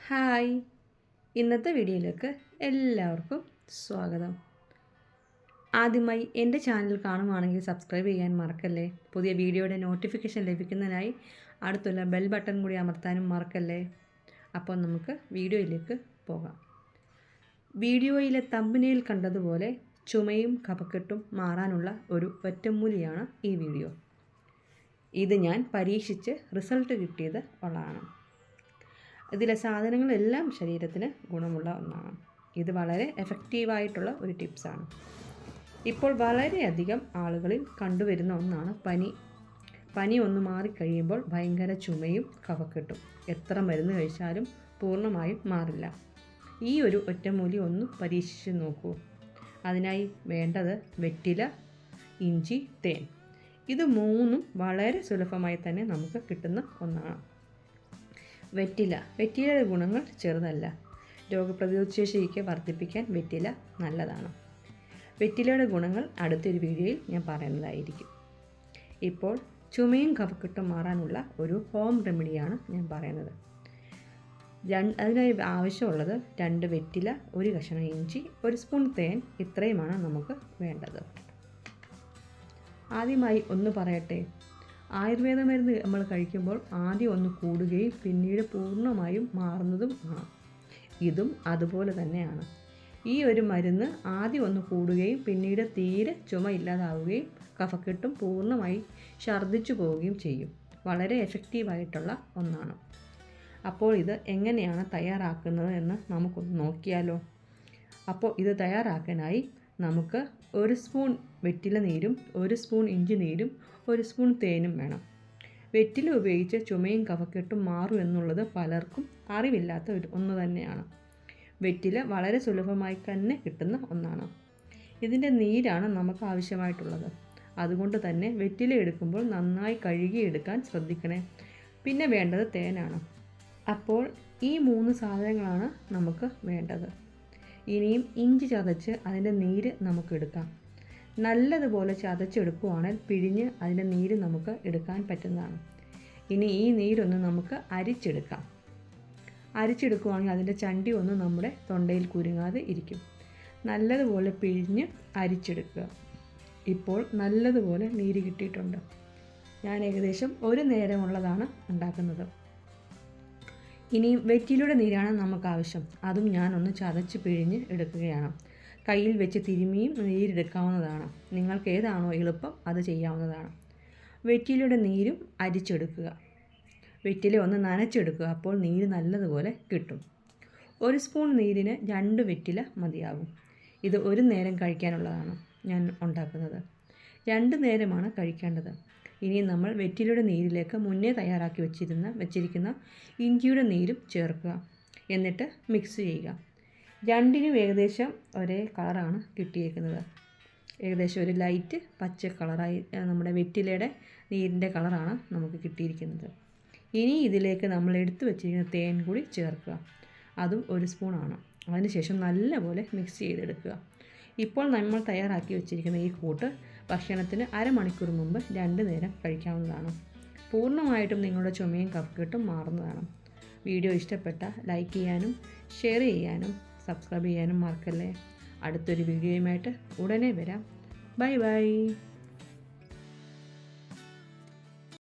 Hi, ഇന്നത്തെ വീഡിയോയിലേക്ക് എല്ലാവർക്കും സ്വാഗതം. ആദ്യമായി എൻ്റെ ചാനൽ കാണുകയാണെങ്കിൽ സബ്സ്ക്രൈബ് ചെയ്യാൻ മറക്കല്ലേ. പുതിയ വീഡിയോയുടെ നോട്ടിഫിക്കേഷൻ ലഭിക്കുന്നതിനായി അടുത്തുള്ള ബെൽ ബട്ടൺ കൂടി അമർത്താനും മറക്കല്ലേ. അപ്പോൾ നമുക്ക് വീഡിയോയിലേക്ക് പോകാം. വീഡിയോയിലെ തമ്പനെയിൽ കണ്ടതുപോലെ ചുമയും കഫക്കെട്ടും മാറാനുള്ള ഒരു ഒറ്റമൂലിയാണ് ഈ വീഡിയോ. ഇത് ഞാൻ പരീക്ഷിച്ച് റിസൾട്ട് കിട്ടിയത് ഉള്ളതാണ്. ഇതിലെ സാധനങ്ങളെല്ലാം ശരീരത്തിന് ഗുണമുള്ള ഒന്നാണ്. ഇത് വളരെ എഫക്റ്റീവായിട്ടുള്ള ഒരു ടിപ്സാണ്. ഇപ്പോൾ വളരെയധികം ആളുകളിൽ കണ്ടുവരുന്ന ഒന്നാണ് പനി ഒന്ന് മാറിക്കഴിയുമ്പോൾ ഭയങ്കര ചുമയും കഫക്കെട്ടും. എത്ര മരുന്ന് കഴിച്ചാലും പൂർണ്ണമായും മാറില്ല. ഈ ഒരു ഒറ്റമൂലി ഒന്ന് പരീക്ഷിച്ച് നോക്കൂ. അതിനായി വേണ്ടത് വെറ്റില, ഇഞ്ചി, തേൻ. ഇത് മൂന്നും വളരെ സുലഭമായി തന്നെ നമുക്ക് കിട്ടുന്ന ഒന്നാണ്. വെറ്റിലയുടെ ഗുണങ്ങൾ ചെറുതല്ല. രോഗപ്രതിരോധശേഷിയൊക്കെ വർദ്ധിപ്പിക്കാൻ വെറ്റില നല്ലതാണ്. വെറ്റിലയുടെ ഗുണങ്ങൾ അടുത്തൊരു വീഡിയോയിൽ ഞാൻ പറയുന്നതായിരിക്കും. ഇപ്പോൾ ചുമയും കഫക്കെട്ടും മാറാനുള്ള ഒരു ഹോം റെമഡിയാണ് ഞാൻ പറയുന്നത്. അതിനായി ആവശ്യമുള്ളത് 2 വെറ്റില, 1 കഷണം ഇഞ്ചി, 1 സ്പൂൺ തേൻ. ഇത്രയുമാണ് നമുക്ക് വേണ്ടത്. ആദ്യമായി ഒന്ന് പറയട്ടെ, ആയുർവേദ മരുന്ന് നമ്മൾ കഴിക്കുമ്പോൾ ആദ്യം ഒന്ന് കൂടുകയും പിന്നീട് പൂർണ്ണമായും മാറുന്നതും ആണ്. ഇതും അതുപോലെ തന്നെയാണ്. ഈ ഒരു മരുന്ന് ആദ്യം ഒന്ന് കൂടുകയും പിന്നീട് തീരെ ചുമ ഇല്ലാതാവുകയും കഫക്കെട്ടും പൂർണ്ണമായി ഛർദ്ദിച്ചു പോവുകയും ചെയ്യും. വളരെ എഫക്റ്റീവായിട്ടുള്ള ഒന്നാണ്. അപ്പോൾ ഇത് എങ്ങനെയാണ് തയ്യാറാക്കുന്നത് എന്ന് നമുക്കൊന്ന് നോക്കിയാലോ. അപ്പോൾ ഇത് തയ്യാറാക്കാനായി നമുക്ക് 1 സ്പൂൺ വെറ്റില നീരും 1 സ്പൂൺ ഇഞ്ചി നീരും 1 സ്പൂൺ തേനും വേണം. വെറ്റില ഉപയോഗിച്ച് ചുമയും കഫക്കെട്ടും മാറും എന്നുള്ളത് പലർക്കും അറിവില്ലാത്ത ഒന്ന് തന്നെയാണ്. വെറ്റില വളരെ സുലഭമായി തന്നെ കിട്ടുന്ന ഒന്നാണ്. ഇതിൻ്റെ നീരാണ് നമുക്ക് ആവശ്യമായിട്ടുള്ളത്. അതുകൊണ്ട് തന്നെ വെറ്റില എടുക്കുമ്പോൾ നന്നായി കഴുകിയെടുക്കാൻ ശ്രദ്ധിക്കണേ. പിന്നെ വേണ്ടത് തേനാണ്. അപ്പോൾ ഈ 3 സാധനങ്ങളാണ് നമുക്ക് വേണ്ടത്. ഇനിയും ഇഞ്ചി ചതച്ച് അതിൻ്റെ നീര് നമുക്ക് എടുക്കാം. നല്ലതുപോലെ ചതച്ചെടുക്കുകയാണെങ്കിൽ പിഴിഞ്ഞ് അതിൻ്റെ നീര് നമുക്ക് എടുക്കാൻ പറ്റുന്നതാണ്. ഇനി ഈ നീരൊന്ന് നമുക്ക് അരിച്ചെടുക്കുകയാണെങ്കിൽ അതിൻ്റെ ചണ്ടി ഒന്ന് നമ്മുടെ തൊണ്ടയിൽ കുരുങ്ങാതെ ഇരിക്കും. നല്ലതുപോലെ പിഴിഞ്ഞ് അരിച്ചെടുക്കുക. ഇപ്പോൾ നല്ലതുപോലെ നീര് കിട്ടിയിട്ടുണ്ട്. ഞാൻ ഏകദേശം 1 നേരമുള്ളതാണ് ഉണ്ടാക്കുന്നത്. ഇനിയും വെറ്റിലയുടെ നീരാണ് നമുക്ക് ആവശ്യം. അതും ഞാനൊന്ന് ചതച്ച് പിഴിഞ്ഞ് എടുക്കുകയാണ്. കയ്യിൽ വെച്ച് തിരുമിയും നീരെടുക്കാവുന്നതാണ്. നിങ്ങൾക്ക് ഏതാണോ എളുപ്പം അത് ചെയ്യാവുന്നതാണ്. വെറ്റിലയുടെ നീരും അരിച്ചെടുക്കുക. വെറ്റില ഒന്ന് നനച്ചെടുക്കുക. അപ്പോൾ നീര് നല്ലതുപോലെ കിട്ടും. 1 സ്പൂൺ നീരിന് 2 വെറ്റില മതിയാകും. ഇത് 1 നേരം കഴിക്കാനുള്ളതാണ് ഞാൻ ഉണ്ടാക്കുന്നത്. 2 നേരമാണ് കഴിക്കേണ്ടത്. ഇനി നമ്മൾ വെറ്റിലയുടെ നീരിലേക്ക് മുന്നേ തയ്യാറാക്കി വെച്ചിരിക്കുന്ന ഇഞ്ചിയുടെ നീരും ചേർക്കുക. എന്നിട്ട് മിക്സ് ചെയ്യുക. രണ്ടിനും ഏകദേശം ഒരേ കളറാണ് കിട്ടിയേക്കുന്നത്. ഏകദേശം ഒരു ലൈറ്റ് പച്ച കളറായി നമ്മുടെ വെറ്റിലയുടെ നീരിൻ്റെ കളറാണ് നമുക്ക് കിട്ടിയിരിക്കുന്നത്. ഇനി ഇതിലേക്ക് നമ്മൾ എടുത്തു വെച്ചിരിക്കുന്ന തേൻ കൂടി ചേർക്കുക. അതും 1 സ്പൂണാണ്. അതിനുശേഷം നല്ലപോലെ മിക്സ് ചെയ്തെടുക്കുക. ഇപ്പോൾ നമ്മൾ തയ്യാറാക്കി വെച്ചിരിക്കുന്ന ഈ കൂട്ട് ഭക്ഷണത്തിന് അരമണിക്കൂർ മുമ്പ് 2 നേരം കഴിക്കാവുന്നതാണ്. പൂർണ്ണമായിട്ടും നിങ്ങളുടെ ചുമയും കഫക്കെട്ടും മാറുന്നതാണ്. വീഡിയോ ഇഷ്ടപ്പെട്ട ലൈക്ക് ചെയ്യാനും ഷെയർ ചെയ്യാനും സബ്സ്ക്രൈബ് ചെയ്യാനും മറക്കല്ലേ. അടുത്തൊരു വീഡിയോയുമായിട്ട് ഉടനെ വരാം. Bye bye.